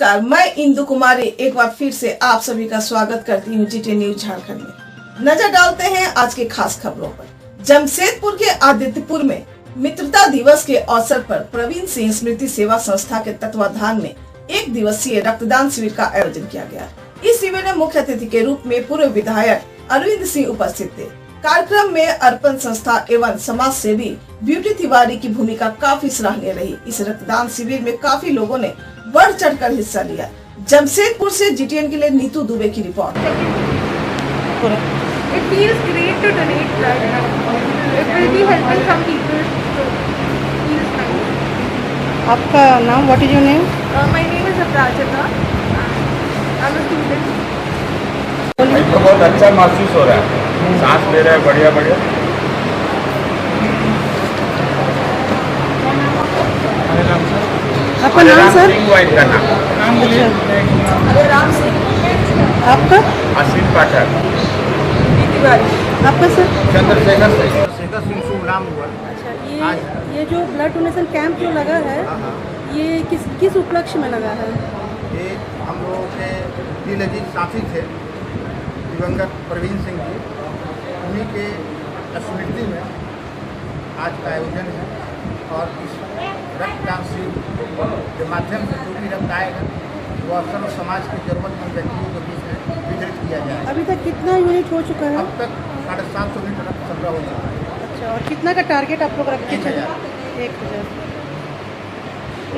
नमस्कार, मैं इंदु कुमारी एक बार फिर से आप सभी का स्वागत करती हूँ GTN न्यूज झारखंड में। नजर डालते हैं आज के खास खबरों पर। जमशेदपुर के आदित्यपुर में मित्रता दिवस के अवसर पर प्रवीण सिंह स्मृति सेवा संस्था के तत्वाधान में 1 दिवसीय रक्तदान शिविर का आयोजन किया गया। इस शिविर में मुख्य अतिथि के रूप में पूर्व विधायक अरविंद सिंह उपस्थित थे। कार्यक्रम में अर्पण संस्था एवं समाज सेवी ब्यूटी तिवारी की भूमिका काफी सराहनीय रही। इस रक्तदान शिविर में काफी लोगों ने बढ़ चढ़कर हिस्सा लिया। जमशेदपुर से GTN के लिए नीतू दुबे की report. It feels great to donate blood. It will be helping some people. So feels nice. आपका नाम, what is your name? My name is Aprajita. I'm a student. तो बहुत अच्छा महसूस हो रहा है, सांस ले रहा है बढ़िया बढ़िया। आपका नाम सर? वाइट का नाम राम सिंह। आपका? अश्विन पाठक। आपका सर? चंद्रशेखर सिंह शुभ नाम हुआ। अच्छा, ये जो ब्लड डोनेशन कैंप जो लगा है, ये किस उपलक्ष्य में लगा है? ये हम लोगों के दिल अजीज साथी थे दिवंगत प्रवीण सिंह जी, उन्हीं के स्मृति में आज का आयोजन है। और इस रक्तदान शिविर के माध्यम से जो भी रक्त आएगा वह सर्व समाज के जरूरतमंद व्यक्तियों के बीच में वितरित किया जाए। अभी तक कितना यूनिट हो चुका है? अब तक 750 यूनिट रक्त संग्रह हो चुका है। अच्छा, और कितना का टारगेट आप लोग रखते हैं? 1000।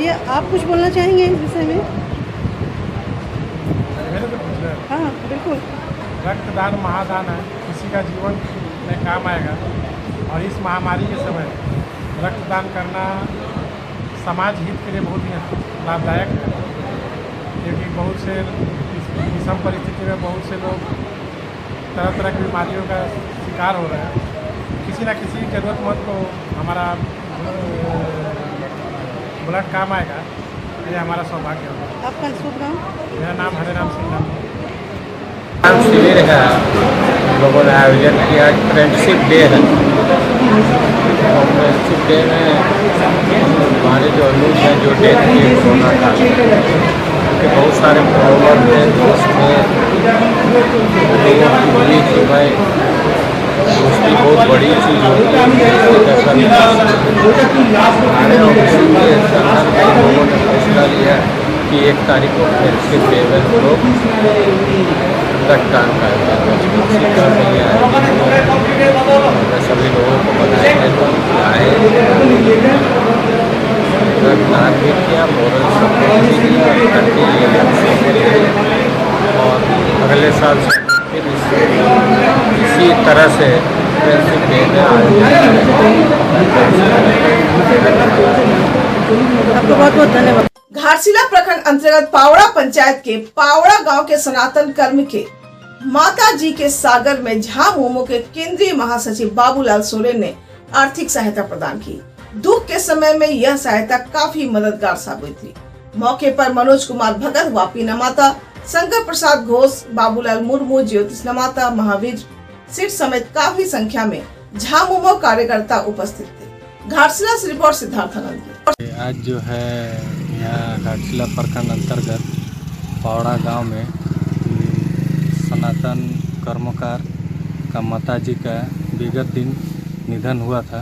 ये आप कुछ बोलना चाहेंगे इस विषय में? हाँ बिल्कुल। रक्तदान महादान है, किसी का जीवन में काम आएगा। और इस महामारी के समय रक्तदान करना समाज हित के लिए बहुत ही लाभदायक है, क्योंकि बहुत से विषम परिस्थिति में बहुत से लोग तरह तरह की बीमारियों का शिकार हो रहे हैं। किसी न किसी जरूरतमंद को हमारा ब्लड काम आएगा, ये हमारा सौभाग्य होगा। आपका शुभ नाम? मेरा नाम हरेराम सिंह नाम है। शिविर है, लोगों ने आयोजन किया। फ्रेंडशिप डे है। फ्रेंडशिप डे में हमारे जो अनुज हैं जो डेथ किए कोरोना का, उनके बहुत सारे फॉलोवर थे, दोस्त थे, लोगों की बड़ी थी भाई। दोस्ती बहुत बड़ी चीज़ होती है। हमारे ऑफिस के संदर्भ में लोगों ने फैसला लिया कि 1 तारीख को फ्रेंडशिप डे में लोग रक्तदान करते हैं। सभी लोगों को बताया है तो आए, रक्तदान भी किया, मोरल सपोर्ट भी किया और अगले साल से फिर इसी तरह से फ्रेंडशिप डे में आपको बहुत बहुत धन्यवाद। घाटशिला प्रखंड अंतर्गत पावड़ा पंचायत के पावड़ा गांव के सनातन कर्म के माता जी के सागर में झामुमो के केंद्रीय महासचिव बाबूलाल सोरेन ने आर्थिक सहायता प्रदान की। दुख के समय में यह सहायता काफी मददगार साबित हुई। मौके पर मनोज कुमार भगत, वापी नमाता, शंकर प्रसाद घोष, बाबूलाल मुर्मू, ज्योतिष नमाता, महावीर सिट समेत काफी संख्या में झामुमो कार्यकर्ता उपस्थित थे। घाटशिला से रिपोर्ट सिद्धार्थ आनंद। आज जो है यहाँ घाटशिला प्रखंड अंतर्गत पावड़ा गांव में सनातन कर्मकार का माताजी का विगत दिन निधन हुआ था,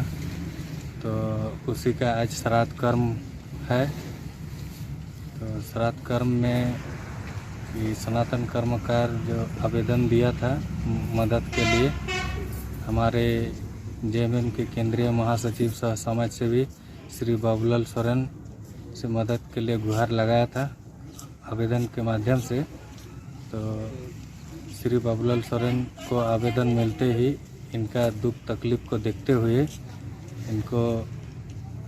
तो उसी का आज श्राद्ध कर्म है। तो श्राद्ध कर्म में सनातन कर्मकार जो आवेदन दिया था मदद के लिए, हमारे JMM के केंद्रीय महासचिव सह समाज सेवी श्री बाबूलाल सोरेन से मदद के लिए गुहार लगाया था आवेदन के माध्यम से। तो श्री बाबूलाल सोरेन को आवेदन मिलते ही इनका दुख तकलीफ को देखते हुए इनको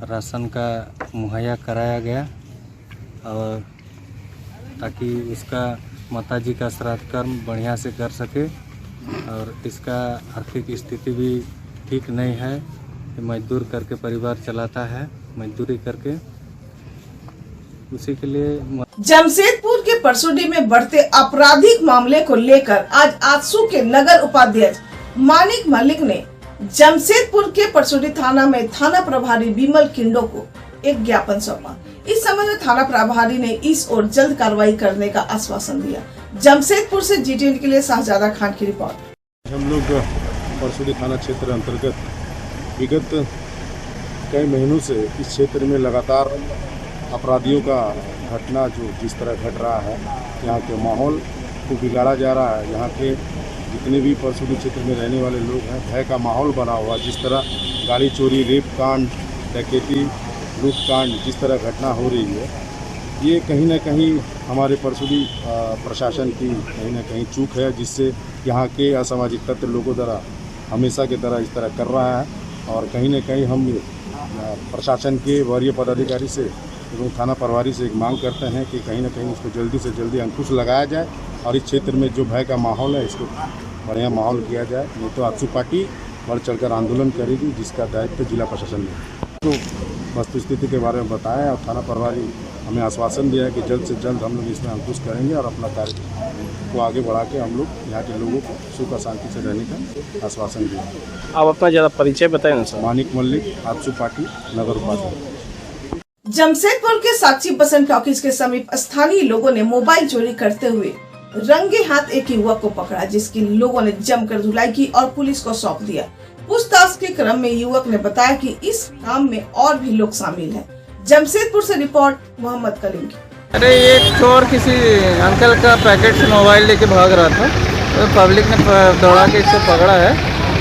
राशन का मुहैया कराया गया, और ताकि उसका माताजी का श्राद्ध कर्म बढ़िया से कर सके। और इसका आर्थिक स्थिति भी ठीक नहीं है, मजदूर करके परिवार चलाता है, मजदूरी करके, उसी के लिए। जमशेदपुर के परसोडी में बढ़ते आपराधिक मामले को लेकर आज आजसू के नगर उपाध्यक्ष मानिक मलिक ने जमशेदपुर के परसोडी थाना में थाना प्रभारी विमल किंडो को एक ज्ञापन सौंपा। इस संबंध में थाना प्रभारी ने इस ओर जल्द कार्रवाई करने का आश्वासन दिया। जमशेदपुर से जीटीएन के लिए शाहजादा खान की रिपोर्ट। हम लोग परसुडी थाना क्षेत्र अंतर्गत विगत कई महीनों से इस क्षेत्र में लगातार अपराधियों का घटना जो जिस तरह घट रहा है, यहाँ के माहौल को बिगाड़ा जा रहा है। यहाँ के जितने भी परसुडी क्षेत्र में रहने वाले लोग हैं, भय का माहौल बना हुआ। जिस तरह गाड़ी चोरी, रेप कांड, डकैती, लूट कांड, जिस तरह घटना हो रही है, ये कहीं ना कहीं हमारे परसुडी प्रशासन की कहीं ना कहीं चूक है, जिससे यहाँ के असामाजिक तत्व लोगों द्वारा हमेशा की तरह इस तरह कर रहा है। और कहीं ना कहीं हम प्रशासन के वरीय पदाधिकारी से एवं थाना प्रभारी से एक मांग करते हैं कि कहीं ना कहीं इसको जल्दी से जल्दी अंकुश लगाया जाए और इस क्षेत्र में जो भय का माहौल है इसको बढ़िया माहौल किया जाए। नहीं तो आजसू पार्टी बढ़ चढ़कर आंदोलन करेगी, जिसका दायित्व जिला प्रशासन ने तो वस्तु स्थिति के बारे में बताया। और थाना प्रभारी हमें आश्वासन दिया है कि जल्द से जल्द हम लोग इसमें अंकुश करेंगे और अपना कार्य को आगे बढ़ा के हम लोग यहाँ के लोगों को सुख और शांति से रहने का आश्वासन दिया। आप अपना ज़्यादा परिचय बताएं ना सर। मानिक मल्लिक, आजसू पार्टी, नगर उपाध्यक्ष। जमशेदपुर के साक्षी बसंत टॉकीज के समीप स्थानीय लोगों ने मोबाइल चोरी करते हुए रंगे हाथ एक युवक को पकड़ा, जिसकी लोगों ने जमकर धुलाई की और पुलिस को सौंप दिया। पूछताछ के क्रम में युवक ने बताया कि इस काम में और भी लोग शामिल हैं। जमशेदपुर से रिपोर्ट मोहम्मद कलीम की। अरे ये चोर किसी अंकल का पैकेट से मोबाइल लेके भाग रहा था, तो पब्लिक ने दौड़ा के इससे पकड़ा है।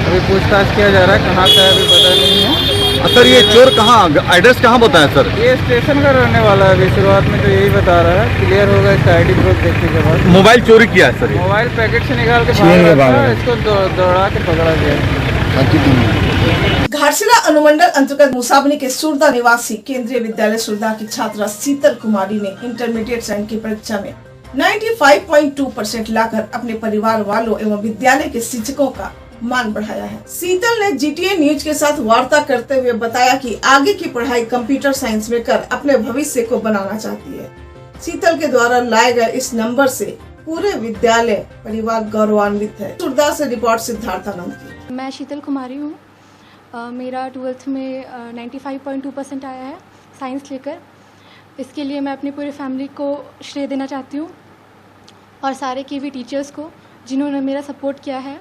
अभी पूछताछ किया जा रहा है, कहाँ का है अभी पता नहीं है। सर ये चोर कहाँ, एड्रेस कहाँ बताया सर? ये स्टेशन का रहने वाला है। अभी शुरुआत में तो यही बता रहा है, क्लियर होगा इसका आईडी प्रूफ देखने के बाद। मोबाइल चोरी किया है सर? मोबाइल पैकेट से निकाल के भाग रहा था, इसको दौड़ा के पकड़ा गया। घाटशिला अनुमंडल अंतर्गत मुसाबनी के सुरदा निवासी केंद्रीय विद्यालय सुरदा की छात्रा शीतल कुमारी ने इंटरमीडिएट रैंक की परीक्षा में 95.2% लाकर अपने परिवार वालों एवं विद्यालय के शिक्षकों का मान बढ़ाया है। शीतल ने जीटीएन न्यूज के साथ वार्ता करते हुए बताया कि आगे की पढ़ाई कंप्यूटर साइंस में कर अपने भविष्य को बनाना चाहती है। शीतल के द्वारा लाए गए इस नंबर से पूरे विद्यालय परिवार गौरवान्वित है। सुरदा से रिपोर्ट सिद्धार्थ आनंद की। मैं शीतल कुमारी हूँ। मेरा 12th में 95.2% आया है साइंस लेकर। इसके लिए मैं अपनी पूरी फैमिली को श्रेय देना चाहती हूँ और सारे केवी टीचर्स को जिन्होंने मेरा सपोर्ट किया है।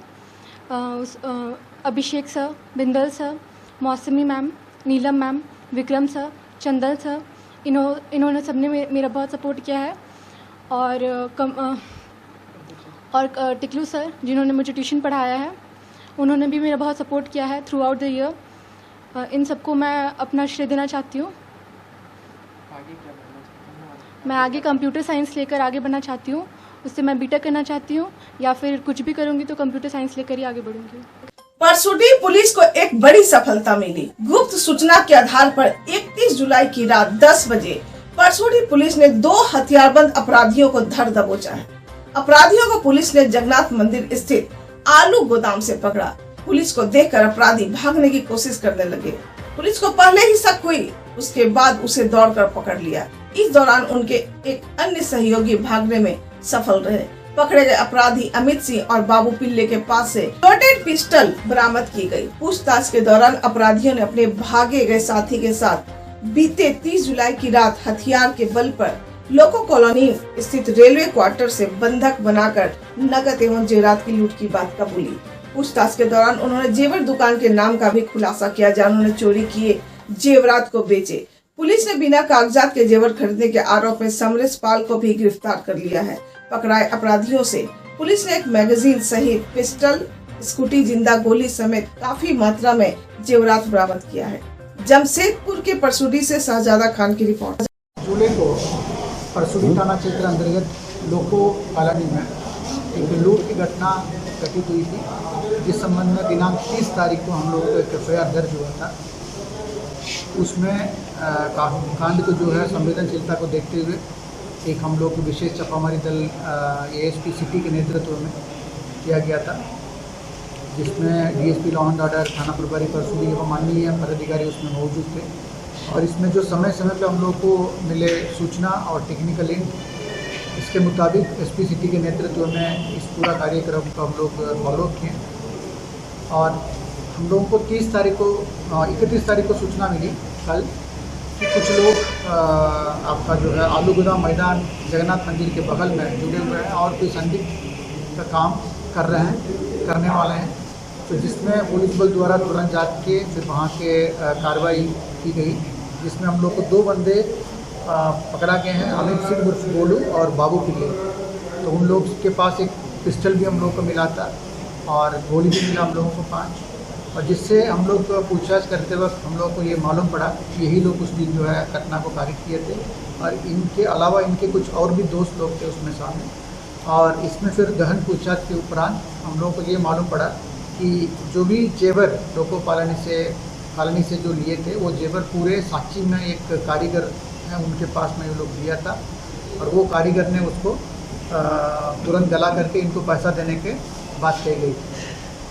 अभिषेक सर, बिंदल सर, मौसमी मैम, नीलम मैम, विक्रम सर, चंदन सर, इन्होंने सबने मेरा बहुत सपोर्ट किया है। और टिकलू सर जिन्होंने मुझे ट्यूशन पढ़ाया है, उन्होंने भी मेरा बहुत सपोर्ट किया है थ्रू आउट द ईयर। इन सबको मैं अपना श्रेय देना चाहती हूँ। मैं आगे कंप्यूटर साइंस लेकर आगे बढ़ना चाहती हूँ। उससे मैं बीटेक करना चाहती हूँ या फिर कुछ भी करूँगी तो कंप्यूटर साइंस लेकर ही आगे बढ़ूंगी। परसुडी पुलिस को एक बड़ी सफलता मिली। गुप्त सूचना के आधार पर 31 जुलाई की रात 10 बजे परसुडी पुलिस ने 2 हथियारबंद अपराधियों को धर दबोचा है। अपराधियों को पुलिस ने जगन्नाथ मंदिर स्थित आलू गोदाम से पकड़ा। पुलिस को देखकर अपराधी भागने की कोशिश करने लगे। पुलिस को पहले ही शक हुई, उसके बाद उसे दौड़कर पकड़ लिया। इस दौरान उनके एक अन्य सहयोगी भागने में सफल रहे। पकड़े गए अपराधी अमित सिंह और बाबू पिल्ले के पास से लोडेड पिस्टल बरामद की गई। पूछताछ के दौरान अपराधियों ने अपने भागे गए साथी के साथ बीते 30 जुलाई की रात हथियार के बल पर लोको कॉलोनी स्थित रेलवे क्वार्टर से बंधक बनाकर नकद एवं जेवरात की लूट की बात कबूली। पूछताछ के दौरान उन्होंने जेवर दुकान के नाम का भी खुलासा किया जहां उन्होंने चोरी किए जेवरात को बेचे। पुलिस ने बिना कागजात के जेवर खरीदने के आरोप में समरेश पाल को भी गिरफ्तार कर लिया है। पकड़ाए अपराधियों से पुलिस ने एक मैगजीन सहित पिस्टल, स्कूटी, जिंदा गोली समेत काफी मात्रा में जेवरात बरामद किया है। जमशेदपुर के परसुडी से शाहजादा खान की रिपोर्ट। जुलाई को परसुडी थाना क्षेत्र अंतर्गत लोको कॉलोनी में एक लूट की घटना घटित हुई थी, जिस संबंध में दिनांक 30 तारीख को हम लोगों को एक एफआईआर दर्ज हुआ था। उसमें कांड को जो है संवेदनशीलता को देखते हुए एक हम लोग विशेष छापामारी दल एएसपी सिटी के नेतृत्व में किया गया था, जिसमें डीएसपी लॉ एंड ऑर्डर, थाना प्रभारी परसुडी एवं माननीय पदाधिकारी उसमें मौजूद थे। और इसमें जो समय समय पे हम लोग को मिले सूचना और टेक्निकल लिंक, इसके मुताबिक एसपी सिटी के नेतृत्व में इस पूरा कार्यक्रम को हम लोग फॉलो किए। और हम लोगों को 31 तारीख को सूचना मिली कल कि कुछ लोग आपका जो है आलू गोदाम मैदान जगन्नाथ मंदिर के बगल में जुड़े हुए हैं और कोई संदिग्ध का काम कर रहे हैं, करने वाले हैं। तो जिसमें पुलिस बल द्वारा तुरंत जाके फिर वहाँ के कार्रवाई की गई, जिसमें हम लोग को 2 बंदे पकड़ा गए हैं, अमित सिंह उर्फ गोलू और बाबू पिल्ले। तो उन लोग के पास एक पिस्टल भी हम लोग को मिला था और गोली भी मिला हम लोगों को 5, और जिससे हम लोग पूछताछ करते वक्त हम लोग को ये मालूम पड़ा कि यही लोग उस दिन जो है घटना को कारित किए थे और इनके अलावा इनके कुछ और भी दोस्त लोग थे उसमें शामिल। और इसमें फिर गहन पूछताछ के उपरांत हम लोग को ये मालूम पड़ा कि जो भी जेवर लोको कॉलोनी से जो लिए थे वो जेवर पूरे सांची में एक कारीगर है उनके पास में ये लोग लिया था और वो कारीगर ने उसको तुरंत गला करके इनको पैसा देने के बात कही गई।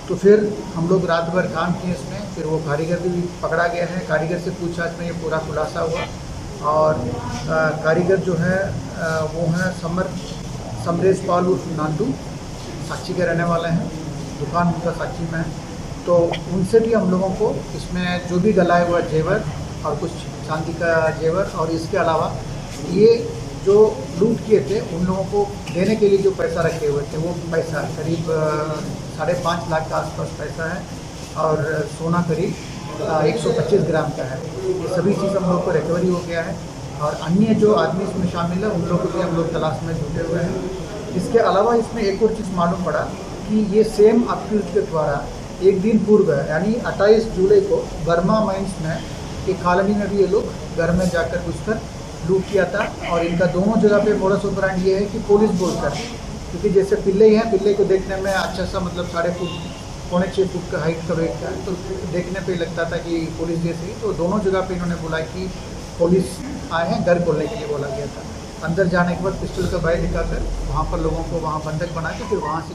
तो फिर हम लोग रात भर काम किए इसमें, फिर वो कारीगर भी पकड़ा गया है। कारीगर से पूछताछ में ये पूरा खुलासा हुआ और कारीगर जो है वो है समरेश पाल उर्फ नांदू, सांची के रहने वाले हैं, दुकान उनका सांची में है। तो उनसे भी हम लोगों को इसमें जो भी गलाया हुआ जेवर और कुछ चांदी का जेवर और इसके अलावा ये जो लूट किए थे उन लोगों को देने के लिए जो पैसा रखे हुए थे वो पैसा करीब 5.5 लाख के आसपास पैसा है और सोना करीब 125 ग्राम का है। ये सभी चीज़ हम लोग को रिकवरी हो गया है और अन्य जो आदमी इसमें शामिल है उन लोगों को भी हम लोग तलाश में जुटे हुए हैं। इसके अलावा इसमें एक और चीज़ मालूम पड़ा कि ये सेम अक्यूज के द्वारा एक दिन पूर्व यानी 28 जुलाई को बर्मा माइंस में एक कॉलोनी में भी ये लोग घर में जाकर घुसकर लूट किया था। और इनका दोनों जगह पे मोडस ऑपरेंडी ये है कि पुलिस बोलकर, क्योंकि जैसे पिल्ले हैं, पिल्ले को देखने में अच्छा सा मतलब 5.5 फुट का हाइट का वेट का, तो देखने पे लगता था कि पुलिस जैसे ही। तो दोनों जगह पे इन्होंने बोला कि पुलिस आए हैं, घर खोलने के लिए बोला गया था। अंदर जाने के बाद पिस्टल का बाय दिखाकर वहाँ पर लोगों को वहाँ बंधक बना के फिर वहाँ से